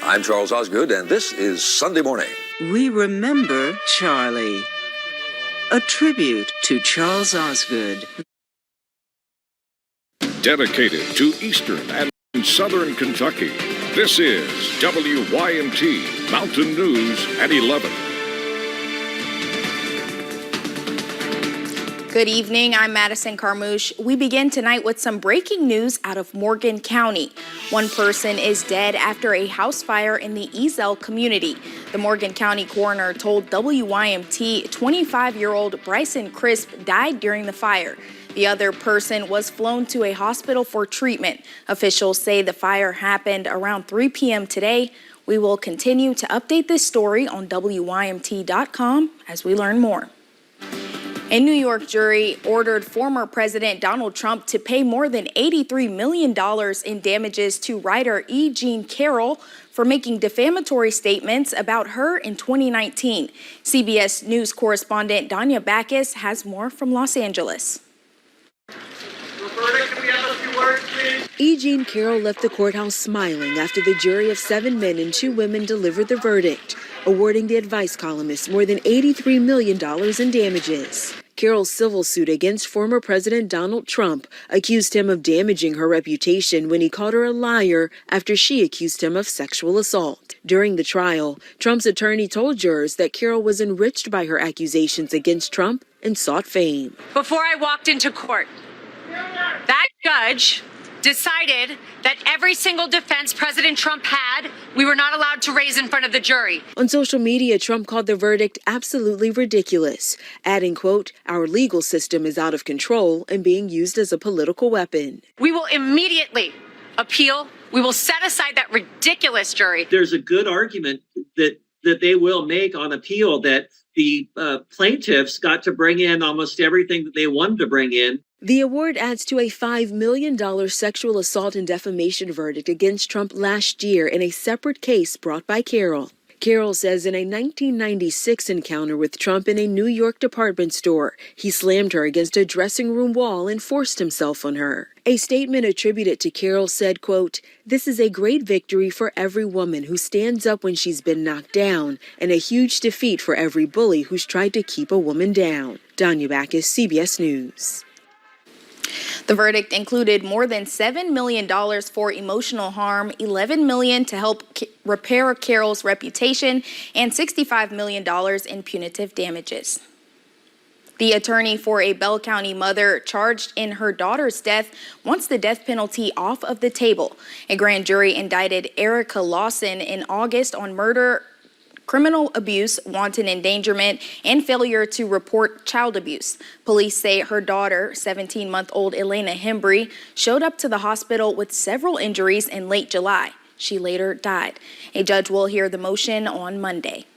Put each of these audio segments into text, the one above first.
I'm Charles Osgood, and this is Sunday Morning. We remember Charlie. A tribute to Charles Osgood. Dedicated to Eastern and Southern Kentucky, this is WYMT Mountain News at 11. Good evening, I'm Madison Carmouche. We begin tonight with some breaking news out of Morgan County. One person is dead after a house fire in the Ezel community. The Morgan County coroner told WYMT 25-year-old Bryson Crisp died during the fire. The other person was flown to a hospital for treatment. Officials say the fire happened around 3 p.m. today. We will continue to update this story on WYMT.com as we learn more. A New York jury ordered former President Donald Trump to pay more than $83 million in damages to writer E. Jean Carroll for making defamatory statements about her in 2019. CBS News correspondent Danya Backus has more from Los Angeles. E. Jean Carroll left the courthouse smiling after the jury of 7 men and 2 women delivered the verdict, awarding the advice columnist more than $83 million in damages. Carroll's civil suit against former President Donald Trump accused him of damaging her reputation when he called her a liar after she accused him of sexual assault. During the trial, Trump's attorney told jurors that Carroll was enriched by her accusations against Trump and sought fame. Before I walked into court, that judge decided that every single defense President Trump had, we were not allowed to raise in front of the jury. On social media, Trump called the verdict absolutely ridiculous, adding, quote, "Our legal system is out of control and being used as a political weapon." We will immediately appeal. We will set aside that ridiculous jury. There's a good argument that they will make on appeal that the plaintiffs got to bring in almost everything that they wanted to bring in. The award adds to a $5 million sexual assault and defamation verdict against Trump last year in a separate case brought by Carroll. Carroll says in a 1996 encounter with Trump in a New York department store, he slammed her against a dressing room wall and forced himself on her. A statement attributed to Carroll said, quote, "This is a great victory for every woman who stands up when she's been knocked down, and a huge defeat for every bully who's tried to keep a woman down." Danya Backus, CBS News. The verdict included more than $7 million for emotional harm, $11 million to help repair Carroll's reputation, and $65 million in punitive damages. The attorney for a Bell County mother charged in her daughter's death wants the death penalty off of the table. A grand jury indicted Erica Lawson in August on murder, criminal abuse, wanton endangerment, and failure to report child abuse. Police say her daughter, 17-month-old Elena Hembry, showed up to the hospital with several injuries in late July. She later died. A judge will hear the motion on Monday.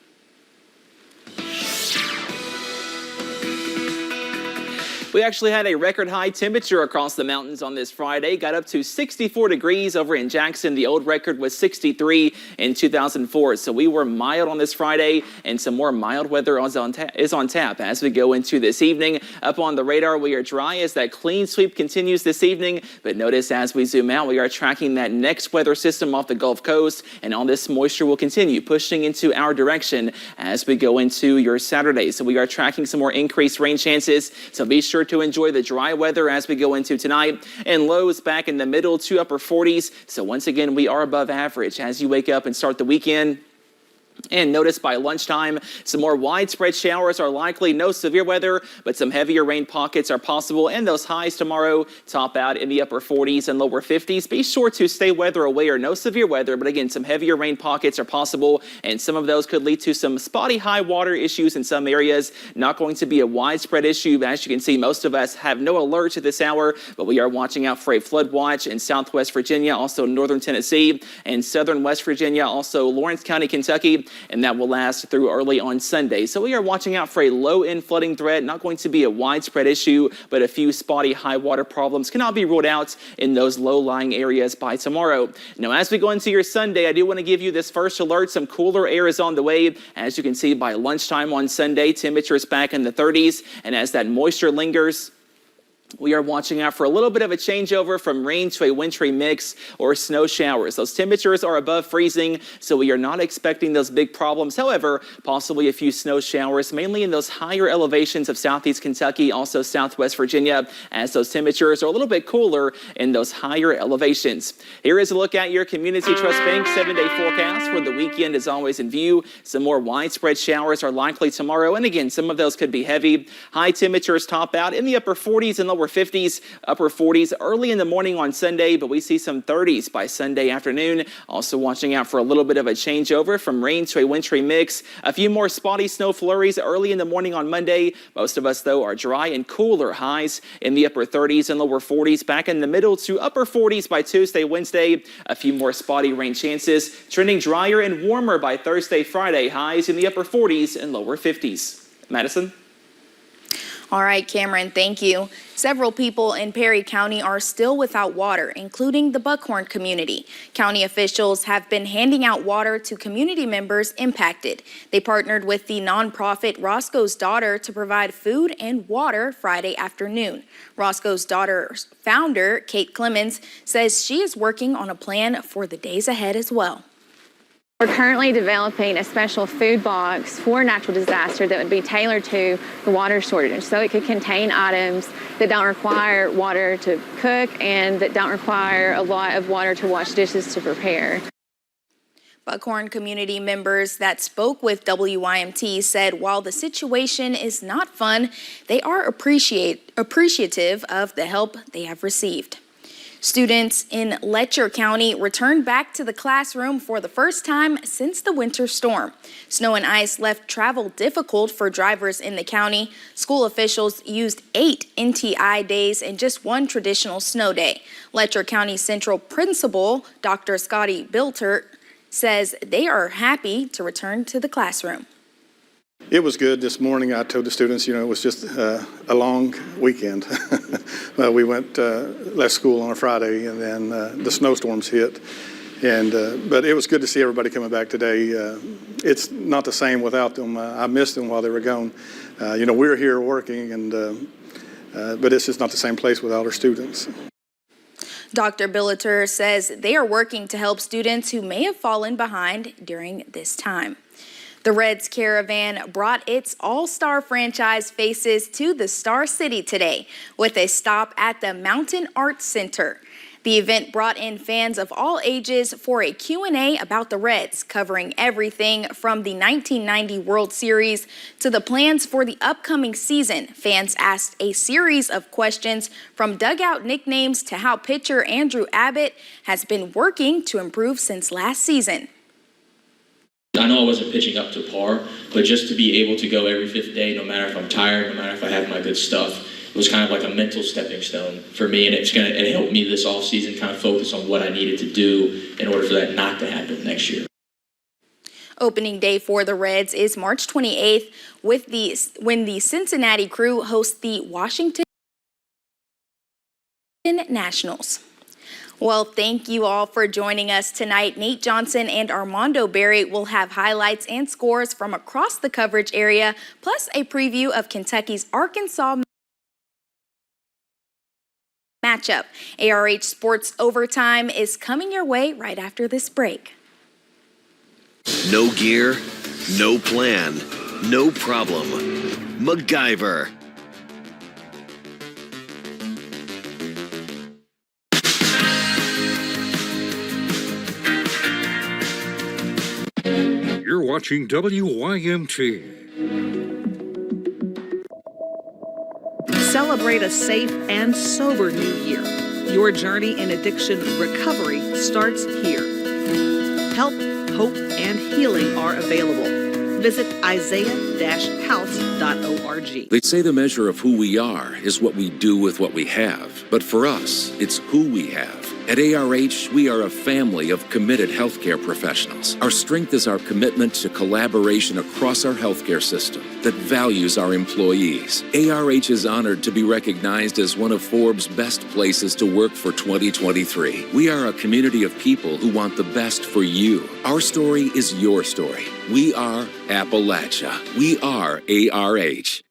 We actually had a record high temperature across the mountains on this Friday. Got up to 64 degrees over in Jackson. The old record was 63 in 2004. So we were mild on this Friday, and some more mild weather is on tap as we go into this evening. Up on the radar, we are dry as that clean sweep continues this evening. But notice as we zoom out, we are tracking that next weather system off the Gulf Coast, and all this moisture will continue pushing into our direction as we go into your Saturday. So we are tracking some more increased rain chances. So be sure to enjoy the dry weather as we go into tonight, and lows back in the middle to upper 40s. So once again, we are above average as you wake up and start the weekend. And notice by lunchtime, some more widespread showers are likely. No severe weather, but some heavier rain pockets are possible. And those highs tomorrow top out in the upper 40s and lower 50s. Be sure to stay weather aware. No severe weather, but again, some heavier rain pockets are possible. And some of those could lead to some spotty high water issues in some areas. Not going to be a widespread issue. As you can see, most of us have no alerts at this hour, but we are watching out for a flood watch in southwest Virginia, also northern Tennessee and southern West Virginia, also Lawrence County, Kentucky. And that will last through early on Sunday. So we are watching out for a low-end flooding threat. Not going to be a widespread issue, but a few spotty high water problems cannot be ruled out in those low-lying areas by tomorrow. Now, as we go into your Sunday, I do want to give you this first alert. Some cooler air is on the way. As you can see, by lunchtime on Sunday, temperatures back in the 30s. And as that moisture lingers, We are watching out for a little bit of a changeover from rain to a wintry mix or snow showers. Those temperatures are above freezing, so we are not expecting those big problems. However, possibly a few snow showers, mainly in those higher elevations of southeast Kentucky, also southwest Virginia, as those temperatures are a little bit cooler in those higher elevations. Here is a look at your Community Trust Bank 7-day forecast for the weekend is always in view. Some more widespread showers are likely tomorrow, and again, some of those could be heavy. High temperatures top out in the upper 40s and lower 50s, upper 40s early in the morning on Sunday, but we see some 30s by Sunday afternoon. Also watching out for a little bit of a changeover from rain to a wintry mix. A few more spotty snow flurries early in the morning on Monday. Most of us, though, are dry and cooler. Highs in the upper 30s and lower 40s, back in the middle to upper 40s by Tuesday, Wednesday. A few more spotty rain chances. Trending drier and warmer by Thursday, Friday. Highs in the upper 40s and lower 50s. Madison? All right, Cameron, thank you. Several people in Perry County are still without water, including the Buckhorn community. County officials have been handing out water to community members impacted. They partnered with the nonprofit Roscoe's Daughter to provide food and water Friday afternoon. Roscoe's Daughter's founder, Kate Clemens, says she is working on a plan for the days ahead as well. We're currently developing a special food box for natural disaster that would be tailored to the water shortage, so it could contain items that don't require water to cook and that don't require a lot of water to wash dishes to prepare. Buckhorn community members that spoke with WYMT said while the situation is not fun, they are appreciative of the help they have received. Students in Letcher County returned back to the classroom for the first time since the winter storm. Snow and ice left travel difficult for drivers in the county. School officials used 8 NTI days and just 1 traditional snow day. Letcher County Central Principal Dr. Scotty Biltert says they are happy to return to the classroom. It was good this morning. I told the students, it was just a long weekend. We left school on a Friday, and then the snowstorms hit. But it was good to see everybody coming back today. It's not the same without them. I missed them while they were gone. We're here working, but it's just not the same place without our students. Dr. Billiter says they are working to help students who may have fallen behind during this time. The Reds Caravan brought its all-star franchise faces to the Star City today with a stop at the Mountain Arts Center. The event brought in fans of all ages for a Q&A about the Reds, covering everything from the 1990 World Series to the plans for the upcoming season. Fans asked a series of questions from dugout nicknames to how pitcher Andrew Abbott has been working to improve since last season. I know I wasn't pitching up to par, but just to be able to go every 5th day, no matter if I'm tired, no matter if I have my good stuff, it was kind of like a mental stepping stone for me, and it helped me this offseason kind of focus on what I needed to do in order for that not to happen next year. Opening day for the Reds is March 28th when the Cincinnati Crew hosts the Washington Nationals. Well, thank you all for joining us tonight. Nate Johnson and Armando Berry will have highlights and scores from across the coverage area, plus a preview of Kentucky's Arkansas matchup. ARH Sports Overtime is coming your way right after this break. No gear, no plan, no problem. MacGyver. You're watching WYMT. Celebrate a safe and sober new year. Your journey in addiction recovery starts here. Help, hope, and healing are available. Visit isaiah-house.org. They say the measure of who we are is what we do with what we have. But for us, it's who we have. At ARH, we are a family of committed healthcare professionals. Our strength is our commitment to collaboration across our healthcare system that values our employees. ARH is honored to be recognized as one of Forbes' best places to work for 2023. We are a community of people who want the best for you. Our story is your story. We are Appalachia. We are ARH.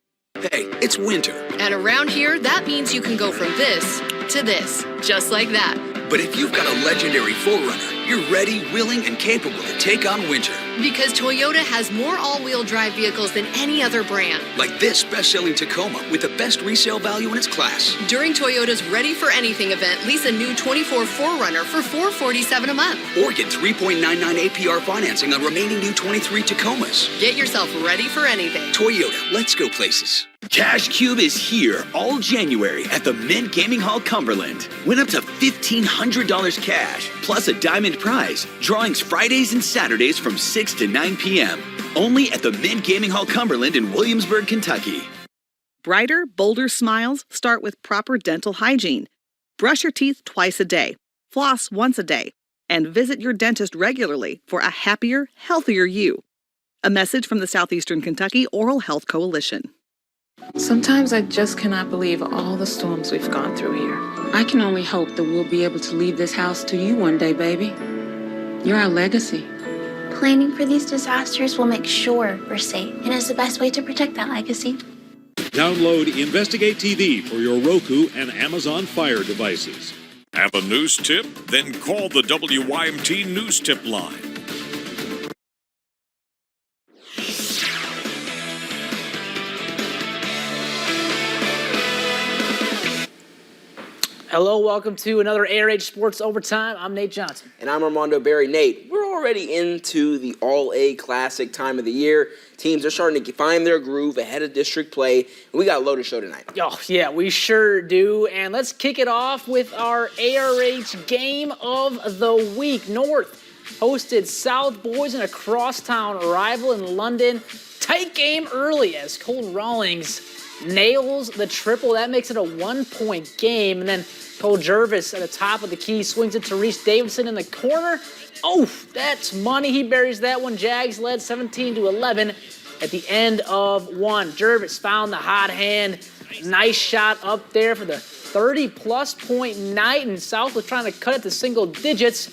Hey, it's winter. And around here, that means you can go from this to this, just like that. But if you've got a legendary 4Runner, you're ready, willing, and capable to take on winter. Because Toyota has more all-wheel drive vehicles than any other brand. Like this best-selling Tacoma with the best resale value in its class. During Toyota's Ready for Anything event, lease a new 24 4Runner for $447 a month. Or get 3.99 APR financing on remaining new 23 Tacomas. Get yourself ready for anything. Toyota, let's go places. Cash Cube is here all January at the Mint Gaming Hall Cumberland. Win up to $1,500 cash, plus a diamond prize. Drawings Fridays and Saturdays from 6 to 9 p.m. Only at the Mint Gaming Hall Cumberland in Williamsburg, Kentucky. Brighter, bolder smiles start with proper dental hygiene. Brush your teeth twice a day, floss once a day, and visit your dentist regularly for a happier, healthier you. A message from the Southeastern Kentucky Oral Health Coalition. Sometimes I just cannot believe all the storms we've gone through here. I can only hope that we'll be able to leave this house to you one day, baby. You're our legacy. Planning for these disasters will make sure we're safe, and is the best way to protect that legacy. Download Investigate TV for your Roku and Amazon Fire devices. Have a news tip? Then call the WYMT News Tip line. Hello, welcome to another ARH Sports Overtime. I'm Nate Johnson. And I'm Armando Berry. Nate, we're already into the All-A Classic time of the year. Teams are starting to find their groove ahead of district play, and we got a loaded show tonight. Oh, yeah, we sure do. And let's kick it off with our ARH Game of the Week. North hosted South Boys in a crosstown rival in London. Tight game early as Cole Rawlings nails the triple. That makes it a 1-point game. And then Cole Jervis at the top of the key swings it to Reese Davidson in the corner. Oh, that's money. He buries that one. Jags led 17-11 at the end of one. Jervis found the hot hand. Nice shot up there for the 30-plus point night. And South was trying to cut it to single digits.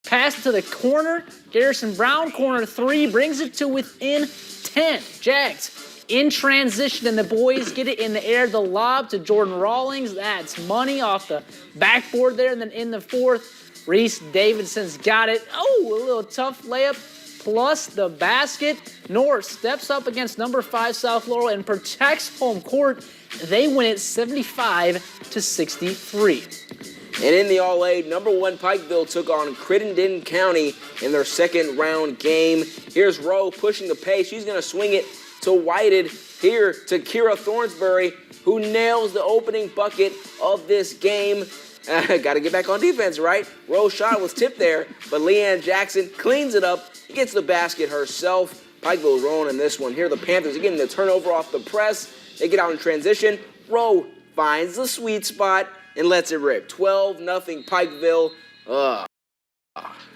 Pass to the corner. Garrison Brown, corner three, brings it to within 10. Jags in transition, and the boys get it in the air. The lob to Jordan Rawlings. That's money off the backboard there. And then in the fourth, Reese Davidson's got it. Oh, a little tough layup plus the basket. North steps up against number 5 South Laurel and protects home court. They win it 75-63. And in the All-A, number 1 Pikeville took on Crittenden County in their second round game. Here's Rowe pushing the pace. She's going to swing it to Whited, here to Kira Thornsbury, who nails the opening bucket of this game. Got to get back on defense, right? Rowe's shot was tipped there, but Leanne Jackson cleans it up, gets the basket herself. Pikeville's rolling in this one. Here the Panthers are getting the turnover off the press. They get out in transition. Rowe finds the sweet spot and lets it rip. 12-0 Pikeville.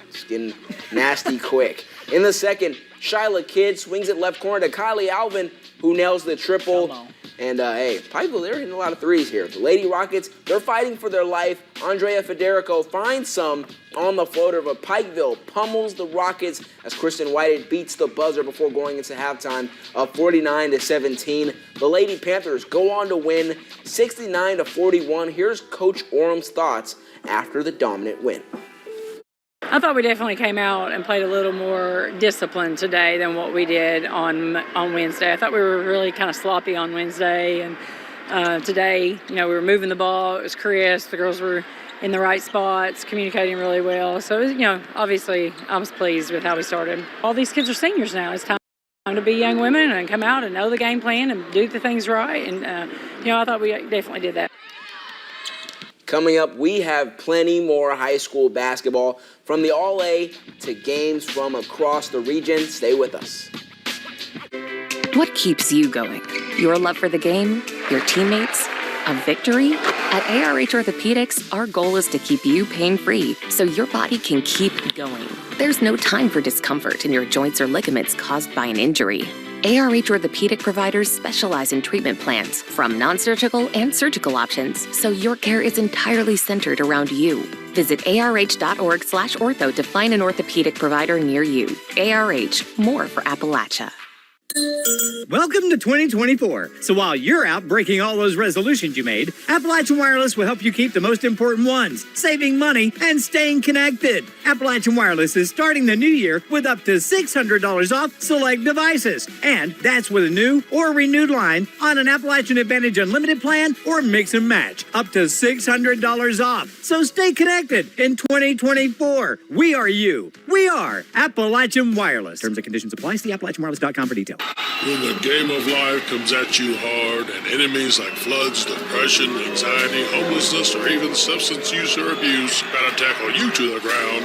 It's getting nasty quick. In the second, Shyla Kidd swings it left corner to Kylie Alvin, who nails the triple. And, hey, Pikeville, they're hitting a lot of threes here. The Lady Rockets, they're fighting for their life. Andrea Federico finds some on the floater, but Pikeville pummels the Rockets as Kristen Whited beats the buzzer before going into halftime of 49-17. The Lady Panthers go on to win 69-41. Here's Coach Orum's thoughts after the dominant win. I thought we definitely came out and played a little more disciplined today than what we did on Wednesday. I thought we were really kind of sloppy on Wednesday, and today, we were moving the ball. It was crisp. The girls were in the right spots, communicating really well. So, obviously, I was pleased with how we started. All these kids are seniors now. It's time to be young women and come out and know the game plan and do the things right. And, I thought we definitely did that. Coming up, we have plenty more high school basketball, from the All-A to games from across the region. Stay with us. What keeps you going? Your love for the game? Your teammates? A victory? At ARH Orthopedics, our goal is to keep you pain-free so your body can keep going. There's no time for discomfort in your joints or ligaments caused by an injury. ARH Orthopedic providers specialize in treatment plans, from non-surgical and surgical options, so your care is entirely centered around you. Visit arh.org/ortho to find an orthopedic provider near you. ARH, more for Appalachia. Welcome to 2024. So while you're out breaking all those resolutions you made, Appalachian Wireless will help you keep the most important ones, saving money and staying connected. Appalachian Wireless is starting the new year with up to $600 off select devices. And that's with a new or renewed line on an Appalachian Advantage Unlimited plan or mix and match. Up to $600 off. So stay connected in 2024. We are you. We are Appalachian Wireless. Terms and conditions apply. See AppalachianWireless.com for details. When the game of life comes at you hard and enemies like floods, depression, anxiety, homelessness, or even substance use or abuse try to tackle you to the ground,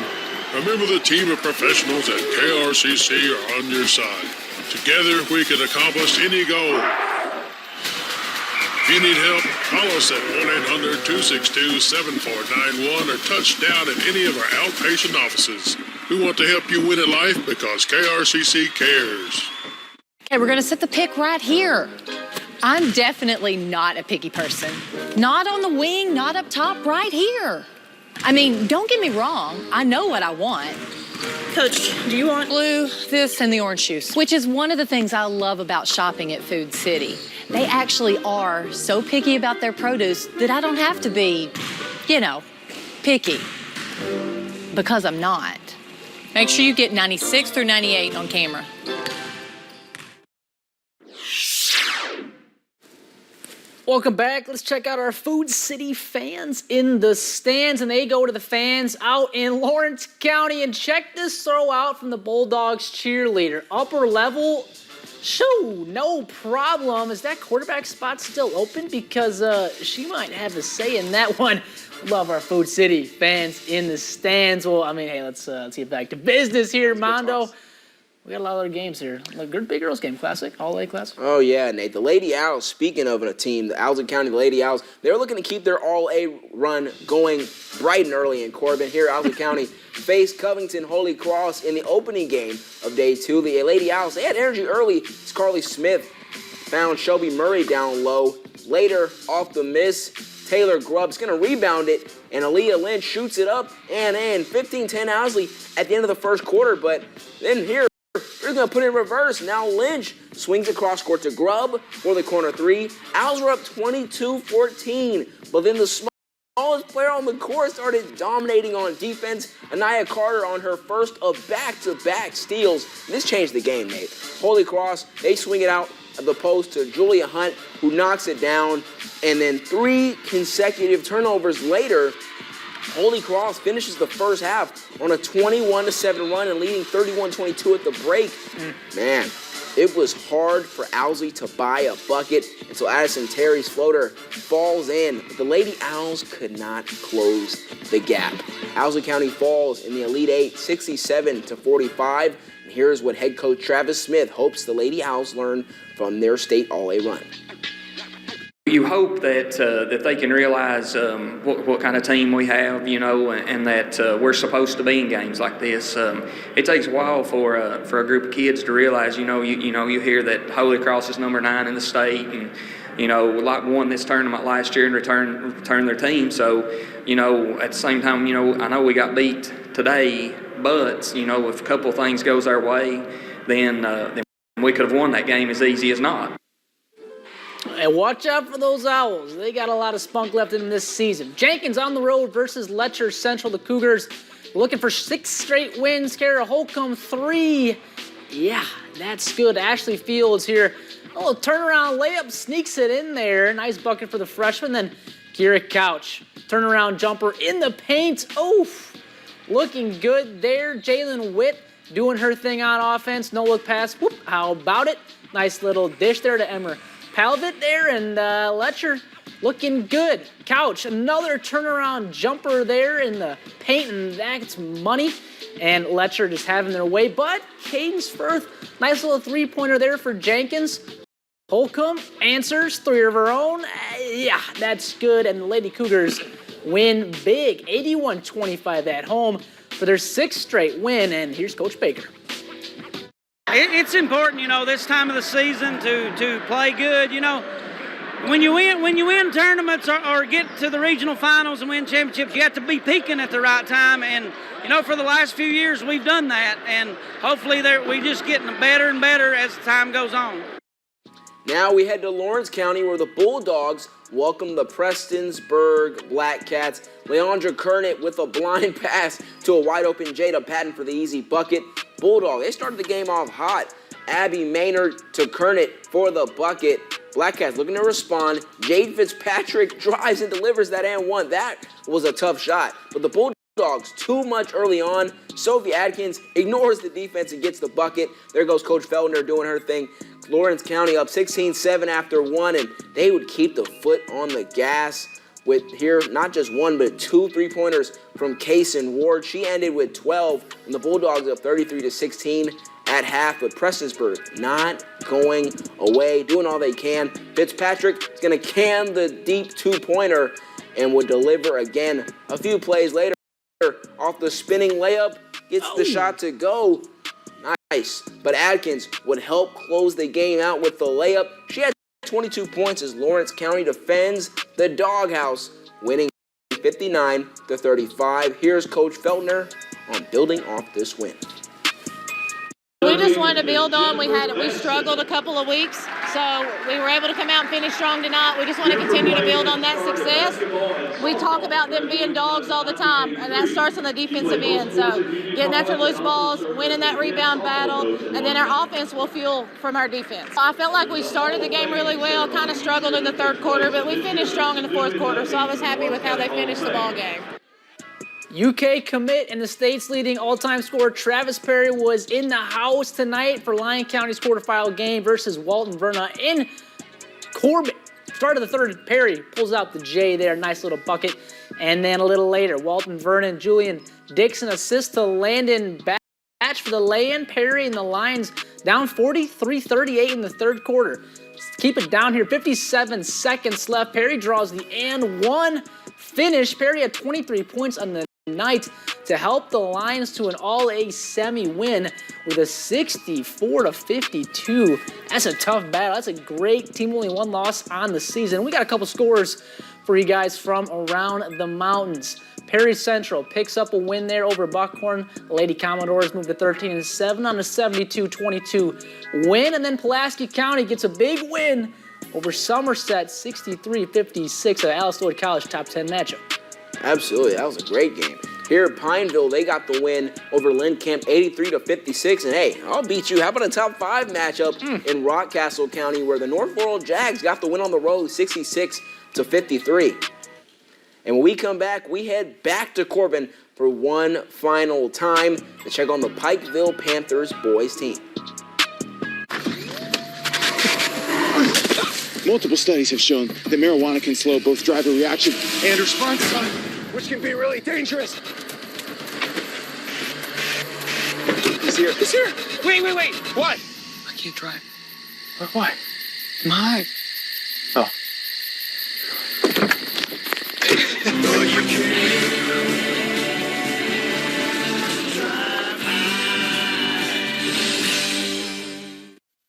remember the team of professionals at KRCC are on your side. Together, we can accomplish any goal. If you need help, call us at 1-800-262-7491 or touch down at any of our outpatient offices. We want to help you win at life because KRCC cares. Okay, we're going to set the pick right here. I'm definitely not a picky person. Not on the wing, not up top, right here. I mean, don't get me wrong. I know what I want. Coach, do you want blue, this, and the orange juice? Which is one of the things I love about shopping at Food City. They actually are so picky about their produce that I don't have to be, picky. Because I'm not. Make sure you get 96 through 98 on camera. Welcome back. Let's check out our Food City fans in the stands, and they go to the fans out in Lawrence County. And check this throw out from the Bulldogs cheerleader. Upper level, shoo, no problem. Is that quarterback spot still open? Because she might have a say in that one. Love our Food City fans in the stands. Well, I mean, hey, let's get back to business here, Mondo. We got a lot of other games here. Good Big Girls game, classic, all-A classic. Oh, yeah, Nate. The Lady Owls, speaking of a team, the Allen County Lady Owls, they're looking to keep their all-A run going bright and early in Corbin. Here, Allen County faced Covington Holy Cross in the opening game of Day 2. The Lady Owls, they had energy early as Carly Smith found Shelby Murray down low. Later, off the miss, Taylor Grubb's going to rebound it, and Aaliyah Lynch shoots it up and in. 15-10 Owsley at the end of the first quarter, but then here, they're going to put it in reverse. Now Lynch swings across court to Grubb for the corner three. Owls were up 22-14, but then the smallest player on the court started dominating on defense. Anaya Carter on her first of back-to-back steals. This changed the game, Nate. Holy Cross, they swing it out of the post to Julia Hunt, who knocks it down. And then 3 consecutive turnovers later, Holy Cross finishes the first half on a 21-7 run and leading 31-22 at the break. Man, it was hard for Owsley to buy a bucket until Addison Terry's floater falls in. But the Lady Owls could not close the gap. Owsley County falls in the Elite Eight, 67-45. And here's what head coach Travis Smith hopes the Lady Owls learn from their state All-A run. You hope that they can realize what kind of team we have, and that we're supposed to be in games like this. It takes a while for a group of kids to realize, you hear that Holy Cross is number 9 in the state, and won this tournament last year and return their team. So, at the same time, I know we got beat today, but if a couple of things goes our way, then we could have won that game as easy as not. And watch out for those Owls. They got a lot of spunk left in them this season. Jenkins on the road versus Letcher Central. The Cougars looking for 6 straight wins. Kara Holcomb 3. Yeah, that's good. Ashley Fields here. A little turnaround layup, sneaks it in there. Nice bucket for the freshman. Then Kira Couch. Turnaround jumper in the paint. Oof. Looking good there. Jalen Witt doing her thing on offense. No look pass. Whoop. How about it? Nice little dish there to Emmer Palvitt there, and Letcher looking good. Couch, another turnaround jumper there in the paint, and that's money. And Letcher just having their way, but Cadence Firth, nice little three-pointer there for Jenkins. Holcomb answers, 3 of her own. Yeah, that's good, and the Lady Cougars win big, 81-25 at home for their 6th straight win, and here's Coach Baker. It's important, this time of the season to play good. when you win tournaments or get to the regional finals and win championships, you have to be peaking at the right time. And, for the last few years, we've done that. And hopefully we just getting better and better as time goes on. Now we head to Lawrence County, where the Bulldogs welcome the Prestonsburg Black Cats. Leandra Kernet with a blind pass to a wide-open Jada Patton for the easy bucket. Bulldog, they started the game off hot. Abby Maynard to Kernet for the bucket. Black Cats looking to respond. Jade Fitzpatrick drives and delivers that and one. That was a tough shot. But the Bulldogs, too much early on. Sophie Adkins ignores the defense and gets the bucket. There goes Coach Feldner doing her thing. Lawrence County up 16-7 after one, and they would keep the foot on the gas with here not just one but 2 3-pointers from Kaysen Ward. She ended with 12, and the Bulldogs up 33-16 at half, but Prestonsburg not going away, doing all they can. Fitzpatrick is going to can the deep 2-pointer and would deliver again. A few plays later, off the spinning layup, gets the shot to go. Nice, but Adkins would help close the game out with the layup. She had 22 points as Lawrence County defends the doghouse, winning 59-35. Here's Coach Feltner on building off this win. We just wanted to build on. We struggled a couple of weeks, so we were able to come out and finish strong tonight. We just want to continue to build on that success. We talk about them being dogs all the time, and that starts on the defensive end. So getting after loose balls, winning that rebound battle, and then our offense will fuel from our defense. I felt like we started the game really well, kind of struggled in the third quarter, but we finished strong in the fourth quarter, so I was happy with how they finished the ball game. UK commit and the state's leading all-time scorer Travis Perry was in the house tonight for Lyon County's quarterfinal game versus Walton Verna in Corbin. Start of the third, Perry pulls out the J there, nice little bucket. And then a little later, Walton Vernon, Julian Dixon assists to Landon Batch for the lay-in. Perry and the Lions down 43-38 in the third quarter. Keep it down here, 57 seconds left. Perry draws the and one finish. Perry had 23 points on the night to help the Lions to an all-A semi win with a 64-52. That's a tough battle. That's a great team, only one loss on the season. We got a couple scores for you guys from around the mountains. Perry Central picks up a win there over Buckhorn. The Lady Commodores move to 13-7 on a 72-22 win. And then Pulaski County gets a big win over Somerset, 63-56 at Alice Lloyd College top 10 matchup. Absolutely, that was a great game. Here at Pineville, they got the win over Lynn Camp, 83-56. And hey, I'll beat you. How about a top 5 matchup in Rockcastle County, where the North Laurel Jags got the win on the road, 66-53. And when we come back, we head back to Corbin for one final time to check on the Pikeville Panthers boys team. Multiple studies have shown that marijuana can slow both driver reaction and response time, which can be really dangerous. He's here. He's here. Wait. What? I can't drive. Why? My. Oh. No, you can't.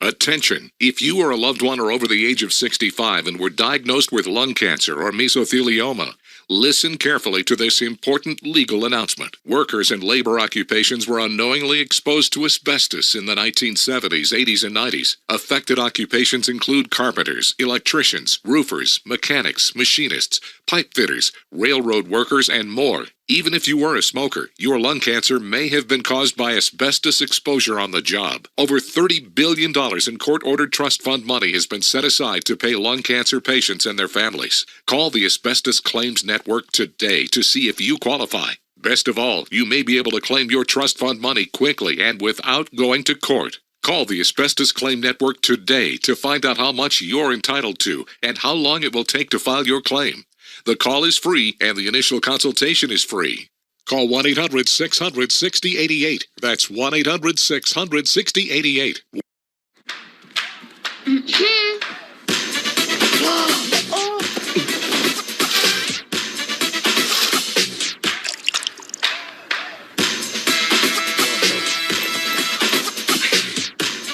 Attention! If you or a loved one are over the age of 65 and were diagnosed with lung cancer or mesothelioma, listen carefully to this important legal announcement. Workers in labor occupations were unknowingly exposed to asbestos in the 1970s, 80s, and 90s. Affected occupations include carpenters, electricians, roofers, mechanics, machinists, pipe fitters, railroad workers, and more. Even if you were a smoker, your lung cancer may have been caused by asbestos exposure on the job. Over $30 billion in court-ordered trust fund money has been set aside to pay lung cancer patients and their families. Call the Asbestos Claims Network today to see if you qualify. Best of all, you may be able to claim your trust fund money quickly and without going to court. Call the Asbestos Claim Network today to find out how much you're entitled to and how long it will take to file your claim. The call is free, and the initial consultation is free. Call 1-800-600-6088. That's 1-800-600-6088.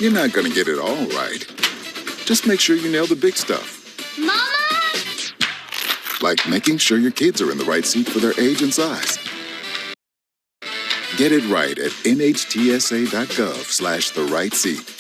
You're not going to get it all right. Just make sure you nail the big stuff. Mama! like making sure your kids are in the right seat for their age and size. Get it right at nhtsa.gov/the-right-seat.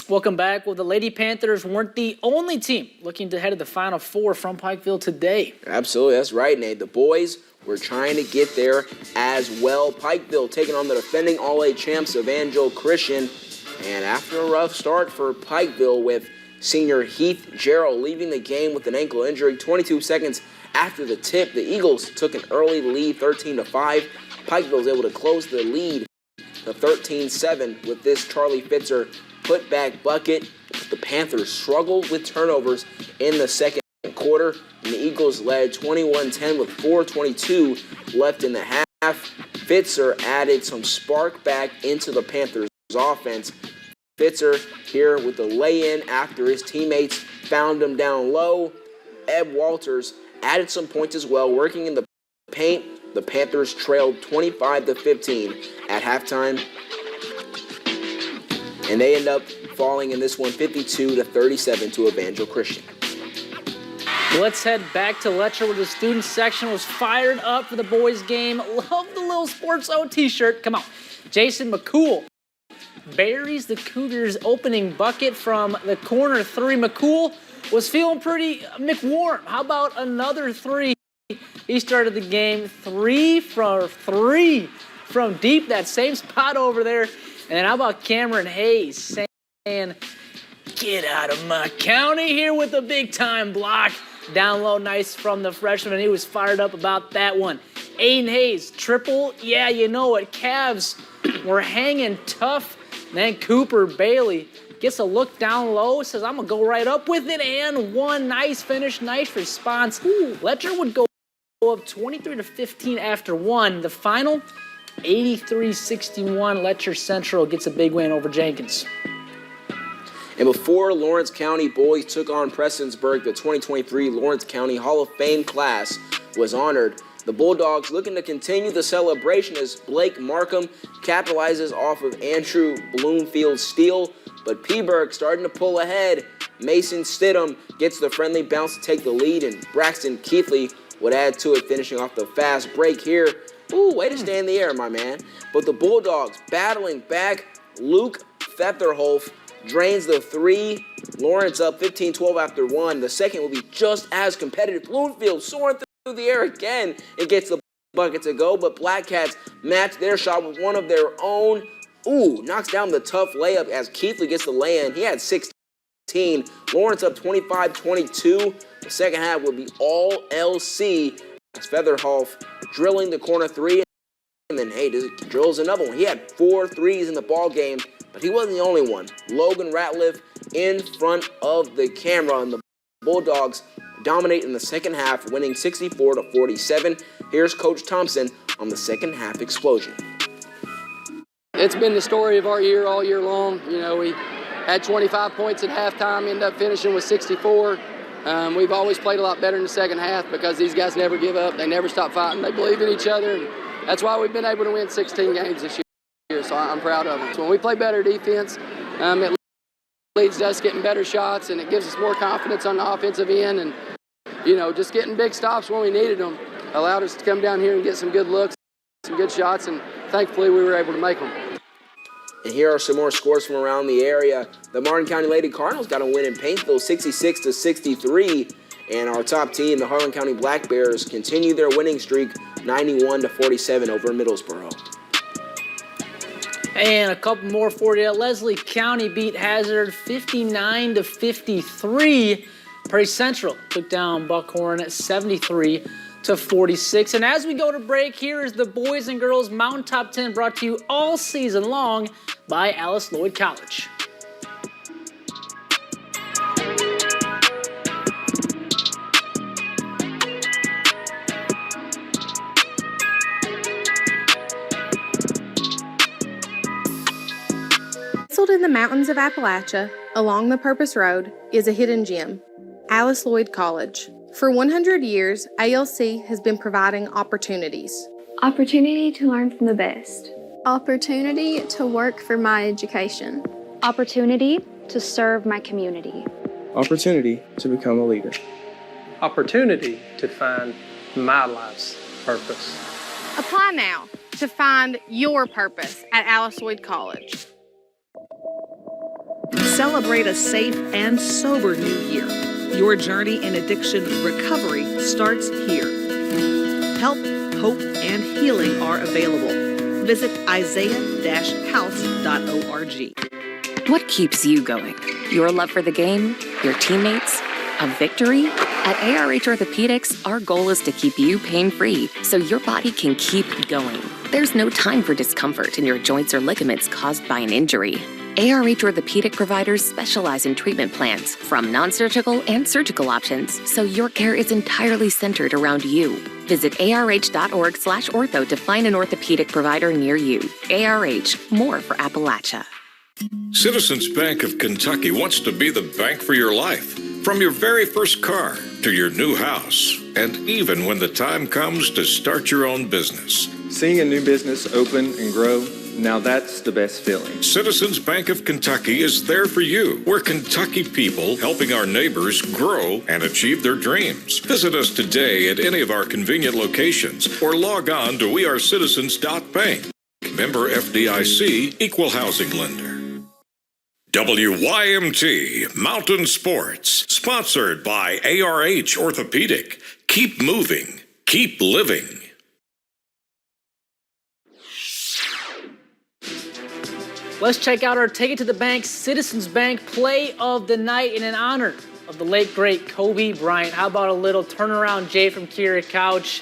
Welcome back. Well, the Lady Panthers weren't the only team looking to head to the Final Four from Pikeville today. Absolutely, that's right, Nate. The boys were trying to get there as well. Pikeville taking on the defending All-A champs Evangel Christian. And after a rough start for Pikeville with senior Heath Gerald leaving the game with an ankle injury, 22 seconds after the tip, the Eagles took an early lead, 13-5. Pikeville was able to close the lead to 13-7 with this Charlie Fitzer putback bucket. The Panthers struggled with turnovers in the second quarter, and the Eagles led 21-10 with 4:22 left in the half. Fitzer added some spark back into the Panthers' offense. Fitzer here with the lay-in after his teammates found him down low. Ed Walters added some points as well, working in the paint. The Panthers trailed 25-15 at halftime, and they end up falling in this one 52-37 to Evangel Christian. Let's head back to Letcher where the student section was fired up for the boys' game. Love the little Sports O t-shirt. Come on. Jason McCool buries the Cougars' opening bucket from the corner three. McCool was feeling pretty McWarm. How about another three? He started the game 3 for 3 from deep, that same spot over there. And then how about Cameron Hayes saying, "Get out of my county" here with a big-time block. Down low, nice from the freshman, and he was fired up about that one. Aiden Hayes, triple, yeah, you know it. Cavs were hanging tough. Then Cooper Bailey gets a look down low, says, "I'm going to go right up with it," and one. Nice finish, nice response. Letcher would go up 23-15 after one. The final, 83-61. Letcher Central gets a big win over Jenkins. And before Lawrence County boys took on Prestonsburg, the 2023 Lawrence County Hall of Fame class was honored. The Bulldogs looking to continue the celebration as Blake Markham capitalizes off of Andrew Bloomfield's steal, but Peaburg starting to pull ahead. Mason Stidham gets the friendly bounce to take the lead, and Braxton Keithley would add to it, finishing off the fast break here. Ooh, way to stay in the air, my man. But the Bulldogs battling back. Luke Fetherholf drains the three. Lawrence up 15-12 after one. The second will be just as competitive. Bloomfield soaring through the air again and gets the bucket to go, but Black Cats match their shot with one of their own. Ooh, knocks down the tough layup as Keithley gets the lay-in. He had 16. Lawrence up 25-22. The second half will be all LC as Featherhoff drilling the corner three, and then drills another one. He had 4 threes in the ball game, but he wasn't the only one. Logan Ratliff in front of the camera, and the Bulldogs dominate in the second half, winning 64-47. Here's Coach Thompson on the second half explosion. It's been the story of our year all year long. You know, we had 25 points at halftime, ended up finishing with 64. We've always played a lot better in the second half because these guys never give up. They never stop fighting. They believe in each other, and that's why we've been able to win 16 games this year, so I'm proud of them. So when we play better defense, it leads to us getting better shots, and it gives us more confidence on the offensive end, and, you know, just getting big stops when we needed them allowed us to come down here and get some good looks, some good shots, and thankfully we were able to make them. And here are some more scores from around the area. The Martin County Lady Cardinals got a win in Paintsville, 66-63. And our top team, the Harlan County Black Bears, continue their winning streak, 91-47 over Middlesboro. And a couple more for you. Leslie County beat Hazard 59-53. Prairie Central took down Buckhorn 73-46. And as we go to break, here is the boys and girls Mountain Top 10 brought to you all season long by Alice Lloyd College. Nestled in the mountains of Appalachia, along the Purpose Road, is a hidden gem, Alice Lloyd College. For 100 years, ALC has been providing opportunities. Opportunity to learn from the best. Opportunity to work for my education. Opportunity to serve my community. Opportunity to become a leader. Opportunity to find my life's purpose. Apply now to find your purpose at Alice Lloyd College. Celebrate a safe and sober new year. Your journey in addiction recovery starts here. Help, hope, and healing are available. Visit isaiah-house.org. What keeps you going? Your love for the game? Your teammates? A victory? At ARH Orthopedics, our goal is to keep you pain-free so your body can keep going. There's no time for discomfort in your joints or ligaments caused by an injury. ARH Orthopedic providers specialize in treatment plans, from non-surgical and surgical options, so your care is entirely centered around you. Visit arh.org/ortho to find an orthopedic provider near you. ARH, more for Appalachia. Citizens Bank of Kentucky wants to be the bank for your life. From your very first car to your new house, and even when the time comes to start your own business. Seeing a new business open and grow, now that's the best feeling. Citizens Bank of Kentucky is there for you. We're Kentucky people helping our neighbors grow and achieve their dreams. Visit us today at any of our convenient locations or log on to wearecitizens.bank. Member FDIC, Equal Housing Lender. WYMT Mountain Sports, sponsored by ARH Orthopedic. Keep moving, keep living. Let's check out our Take It to the Bank Citizens Bank play of the night in honor of the late, great Kobe Bryant. How about a little turnaround Jay from Kira Couch,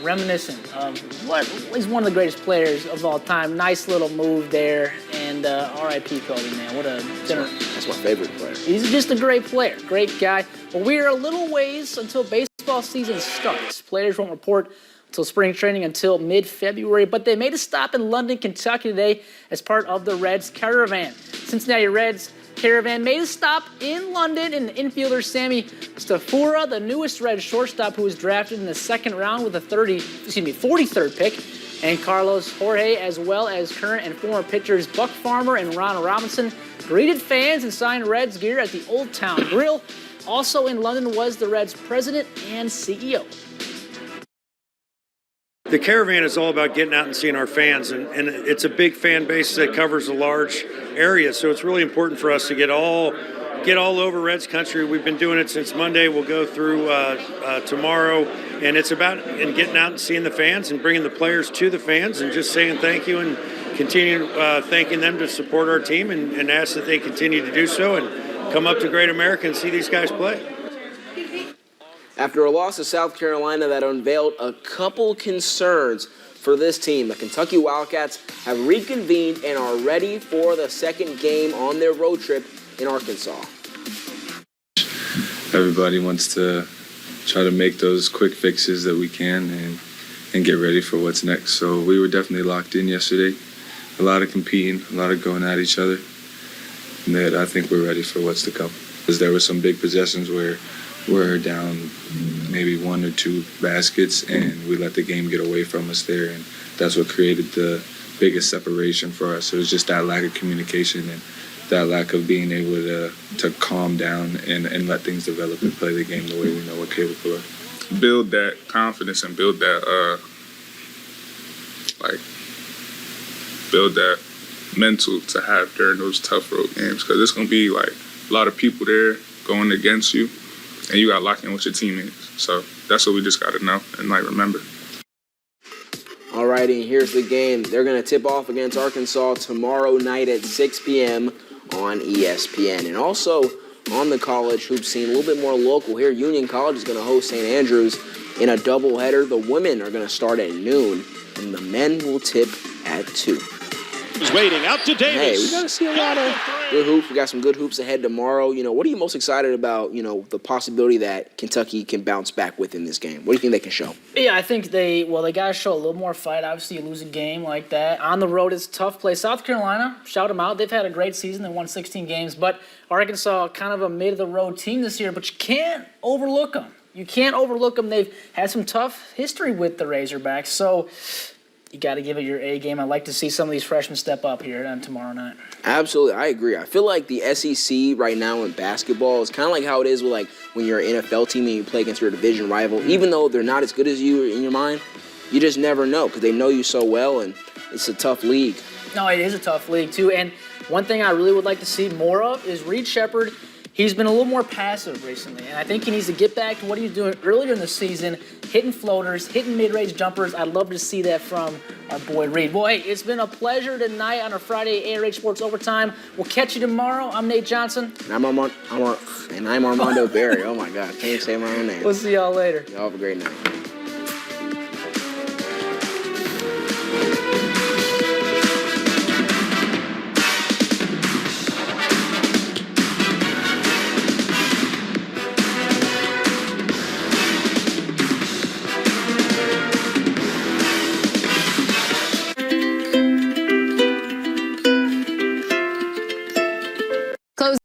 reminiscent of what is one of the greatest players of all time. Nice little move there, and R.I.P. Kobe, man. What a dinner. That's my favorite player. He's just a great player, great guy. Well, we're a little ways until baseball season starts. Players won't report until spring training until mid-February, but they made a stop in London, Kentucky today as part of the Reds caravan. Cincinnati Reds caravan made a stop in London, and infielder Sammy Stafura, the newest Reds shortstop who was drafted in the second round with a 43rd pick, and Carlos Jorge, as well as current and former pitchers Buck Farmer and Ron Robinson, greeted fans and signed Reds gear at the Old Town Grill. Also in London was the Reds president and CEO. The caravan is all about getting out and seeing our fans, and it's a big fan base that covers a large area, so it's really important for us to get all over Reds country. We've been doing it since Monday. We'll go through tomorrow, and it's about getting out and seeing the fans and bringing the players to the fans and just saying thank you and continue thanking them to support our team and ask that they continue to do so and come up to Great America and see these guys play. After a loss to South Carolina that unveiled a couple concerns for this team, the Kentucky Wildcats have reconvened and are ready for the second game on their road trip in Arkansas. Everybody wants to try to make those quick fixes that we can and get ready for what's next. So we were definitely locked in yesterday. A lot of competing, a lot of going at each other. And that I think we're ready for what's to come. Because there were some big possessions where we're down maybe one or two baskets and we let the game get away from us there, and that's what created the biggest separation for us. It was just that lack of communication and that lack of being able to calm down and let things develop and play the game the way we know we're capable of. Build that confidence and build that build that mental to have during those tough road games, because there's going to be like a lot of people there going against you, and you got to lock in with your teammates. So that's what we just got to know and remember. All righty, here's the game. They're going to tip off against Arkansas tomorrow night at 6 p.m. on ESPN. And also on the college hoop scene, a little bit more local here, Union College is going to host St. Andrews in a doubleheader. The women are going to start at noon, and the men will tip at 2. He's waiting out to Davis. Hey, we got to see a lot of good hoops. We got some good hoops ahead tomorrow. What are you most excited about, the possibility that Kentucky can bounce back with in this game? What do you think they can show? Yeah, I think they got to show a little more fight. Obviously, you lose a game like that. On the road, it's a tough place. South Carolina, shout them out. They've had a great season. They won 16 games. But Arkansas, kind of a mid-of-the-road team this year, but you can't overlook them. You can't overlook them. They've had some tough history with the Razorbacks. So you got to give it your A game. I'd like to see some of these freshmen step up here tomorrow night. Absolutely, I agree. I feel like the SEC right now in basketball is kind of like how it is with like when you're an NFL team and you play against your division rival. Even though they're not as good as you in your mind, you just never know because they know you so well, and it's a tough league. No, it is a tough league too. And one thing I really would like to see more of is Reed Sheppard. He's been a little more passive recently, and I think he needs to get back to what he was doing earlier in the season, hitting floaters, hitting mid-range jumpers. I'd love to see that from our boy Reed. Boy, hey, it's been a pleasure tonight on our Friday ARH Sports Overtime. We'll catch you tomorrow. I'm Nate Johnson. And I'm Armando Berry. Oh, my God. Can't say my own name. We'll see y'all later. Y'all have a great night.